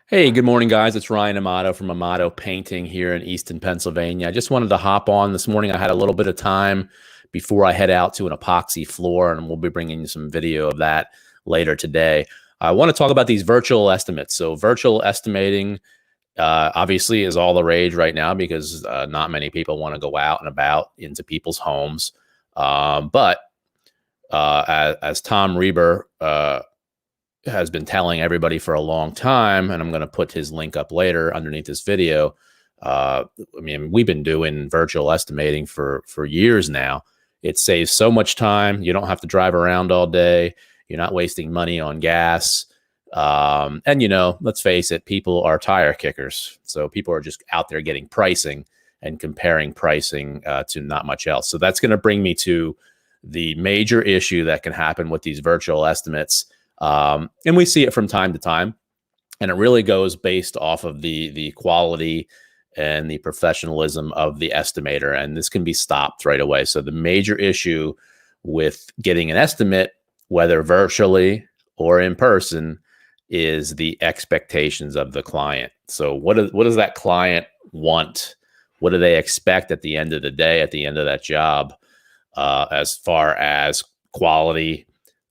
Hey, good morning, guys. It's Ryan Amato from Amato Painting here in Easton, Pennsylvania. I just wanted to hop on this morning. I had a little bit of time before I head out to an epoxy floor, and we'll be bringing you some video of that later today. I want to talk about these virtual estimates. So, virtual estimating obviously is all the rage right now because not many people want to go out and about into people's homes. But as Tom Reber has been telling everybody for a long time, and I'm going to put his link up later underneath this video. I mean, we've been doing virtual estimating for years now. It saves so much time. You don't have to drive around all day. You're not wasting money on gas. And, let's face it, people are tire kickers. So people are just out there getting pricing and comparing pricing to not much else. So that's going to bring me to the major issue that can happen with these virtual estimates. And we see it from time to time, and it really goes based off of the quality and the professionalism of the estimator, and this can be stopped right away. So the major issue with getting an estimate, whether virtually or in person, is the expectations of the client. So what does that client want? What do they expect at the end of the day, at the end of that job, as far as quality,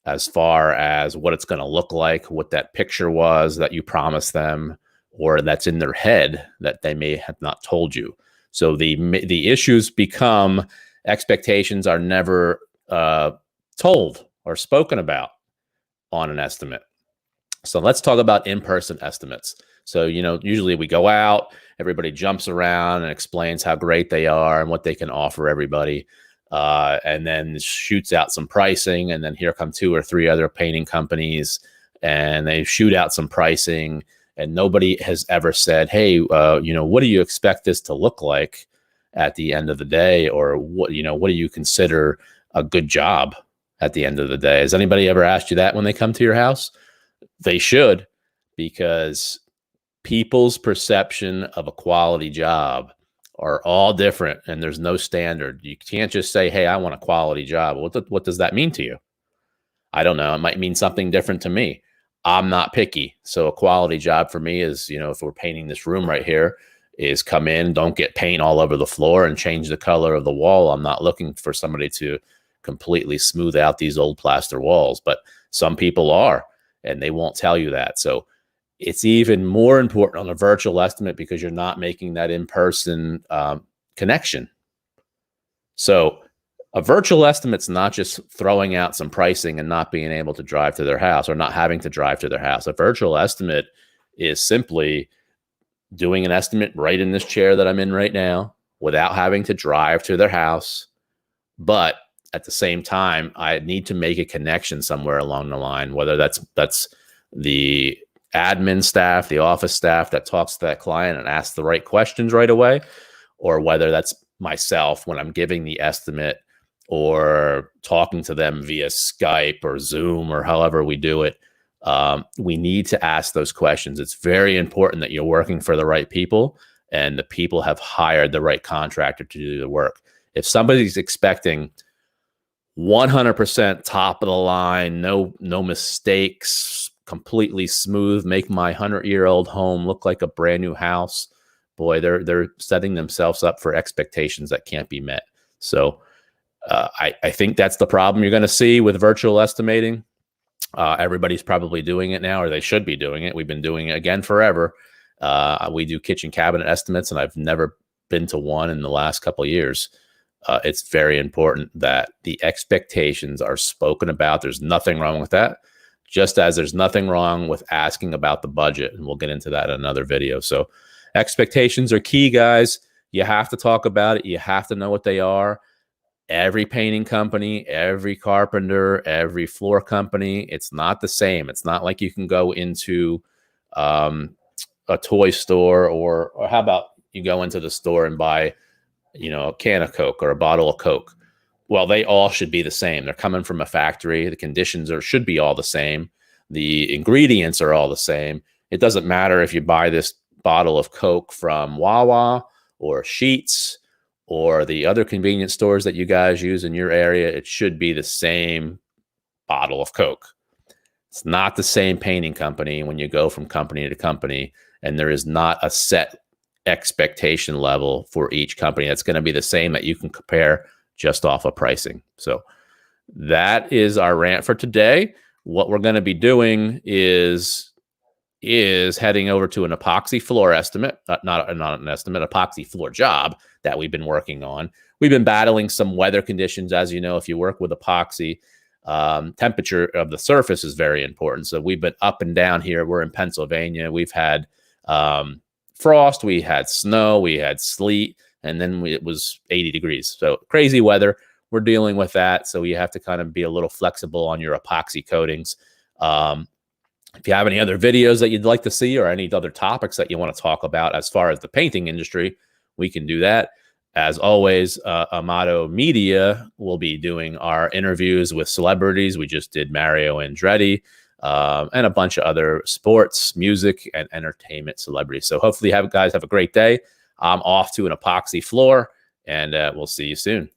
as far as what it's going to look like, what that picture was that you promised them, or that's in their head that they may have not told you. So the issues become expectations are never told or spoken about on an estimate. So let's talk about in-person estimates. So, usually we go out, everybody jumps around and explains how great they are and what they can offer everybody. And then shoots out some pricing, and then here come 2 or 3 other painting companies, and they shoot out some pricing, and nobody has ever said, hey, what do you expect this to look like at the end of the day? Or what do you consider a good job at the end of the day? Has anybody ever asked you that when they come to your house? They should, because people's perception of a quality job are all different, and there's no standard. You can't just say, hey, I want a quality job. What does that mean to you? I don't know. It might mean something different to me. I'm not picky. So a quality job for me is, if we're painting this room right here, is come in, don't get paint all over the floor and change the color of the wall. I'm not looking for somebody to completely smooth out these old plaster walls, but some people are, and they won't tell you that. So it's even more important on a virtual estimate because you're not making that in-person connection. So a virtual estimate's not just throwing out some pricing and not being able to drive to their house or not having to drive to their house. A virtual estimate is simply doing an estimate right in this chair that I'm in right now without having to drive to their house. But at the same time, I need to make a connection somewhere along the line, whether that's the admin staff, the office staff that talks to that client and asks the right questions right away, or whether that's myself when I'm giving the estimate or talking to them via Skype or Zoom or however we do it. We need to ask those questions. It's very important that you're working for the right people and the people have hired the right contractor to do the work. If somebody's expecting 100% top of the line, no mistakes, completely smooth, make my 100-year-old home look like a brand new house, boy, they're setting themselves up for expectations that can't be met. So I think that's the problem you're going to see with virtual estimating. Everybody's probably doing it now, or they should be doing it. We've been doing it again forever. We do kitchen cabinet estimates, and I've never been to one in the last couple of years. It's very important that the expectations are spoken about. There's nothing wrong with that, just as there's nothing wrong with asking about the budget. And we'll get into that in another video. So expectations are key, guys. You have to talk about it. You have to know what they are. Every painting company, every carpenter, every floor company, it's not the same. It's not like you can go into a toy store or how about you go into the store and buy a can of Coke or a bottle of Coke. Well, they all should be the same. They're coming from a factory. The conditions should be all the same. The ingredients are all the same. It doesn't matter if you buy this bottle of Coke from Wawa or Sheetz or the other convenience stores that you guys use in your area. It should be the same bottle of Coke. It's not the same painting company when you go from company to company, and there is not a set expectation level for each company that's going to be the same that you can compare just off of pricing. So that is our rant for today. What we're going to be doing is heading over to an epoxy floor estimate, not an estimate, epoxy floor job that we've been working on. We've been battling some weather conditions. As you know, if you work with epoxy, temperature of the surface is very important. So we've been up and down here. We're in Pennsylvania. We've had frost, we had snow, we had sleet, and then it was 80 degrees. So crazy weather. We're dealing with that. So you have to kind of be a little flexible on your epoxy coatings. If you have any other videos that you'd like to see or any other topics that you want to talk about as far as the painting industry, we can do that. As always, Amato Media will be doing our interviews with celebrities. We just did Mario Andretti and a bunch of other sports, music, and entertainment celebrities. So hopefully you guys have a great day. I'm off to an epoxy floor, and we'll see you soon.